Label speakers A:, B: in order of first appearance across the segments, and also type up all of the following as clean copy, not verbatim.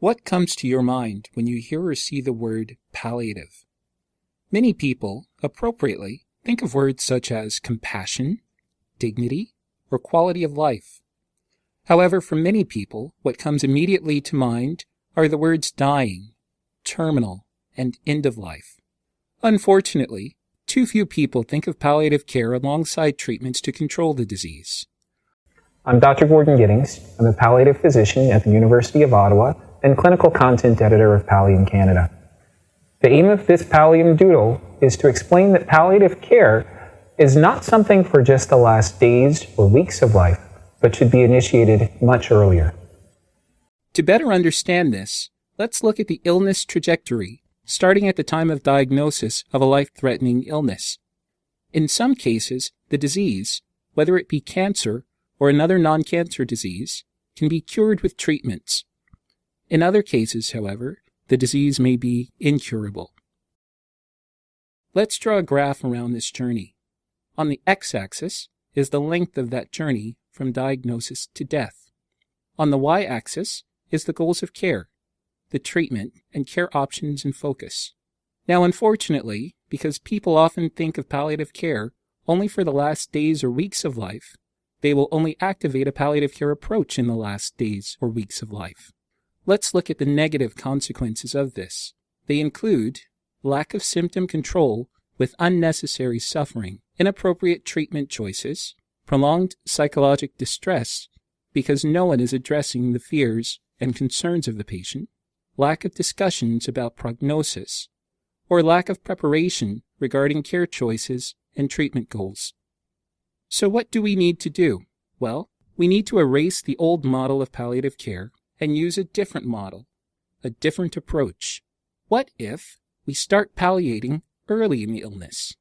A: What comes to your mind when you hear or see the word palliative? Many people, appropriately, think of words such as compassion, dignity, or quality of life. However, for many people, what comes immediately to mind are the words dying, terminal, and end of life. Unfortunately, too few people think of palliative care alongside treatments to control the disease.
B: I'm Dr. Gordon Giddings. I'm a palliative physician at the University of Ottawa and clinical content editor of Pallium Canada. The aim of this Pallium Doodle is to explain that palliative care is not something for just the last days or weeks of life, but should be initiated much earlier.
A: To better understand this, let's look at the illness trajectory, starting at the time of diagnosis of a life-threatening illness. In some cases, the disease, whether it be cancer or another non-cancer disease, can be cured with treatments. In other cases, however, the disease may be incurable. Let's draw a graph around this journey. On the x-axis is the length of that journey from diagnosis to death. On the y-axis is the goals of care, the treatment and care options in focus. Now, unfortunately, because people often think of palliative care only for the last days or weeks of life, they will only activate a palliative care approach in the last days or weeks of life. Let's look at the negative consequences of this. They include lack of symptom control with unnecessary suffering, inappropriate treatment choices, prolonged psychological distress because no one is addressing the fears and concerns of the patient, lack of discussions about prognosis, or lack of preparation regarding care choices and treatment goals. So what do we need to do? Well, we need to erase the old model of palliative care and use a different model, a different approach. What if we start palliating early in the illness?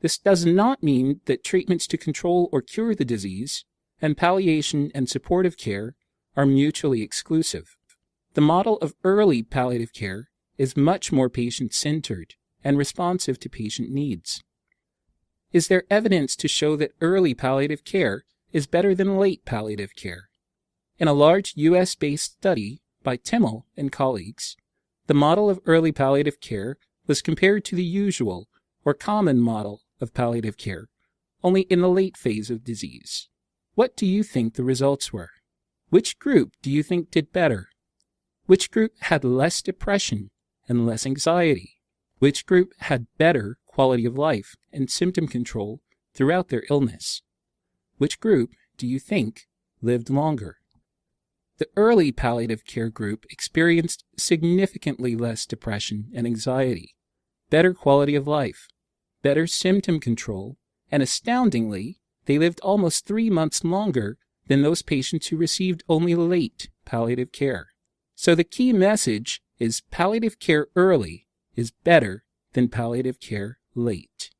A: This does not mean that treatments to control or cure the disease and palliation and supportive care are mutually exclusive. The model of early palliative care is much more patient-centered and responsive to patient needs. Is there evidence to show that early palliative care is better than late palliative care? In a large U.S.-based study by Timmel and colleagues, the model of early palliative care was compared to the usual or common model of palliative care, only in the late phase of disease. What do you think the results were? Which group do you think did better? Which group had less depression and less anxiety? Which group had better quality of life and symptom control throughout their illness? Which group do you think lived longer? The early palliative care group experienced significantly less depression and anxiety, better quality of life, better symptom control, and astoundingly, they lived almost 3 months longer than those patients who received only late palliative care. So the key message is palliative care early is better than palliative care late.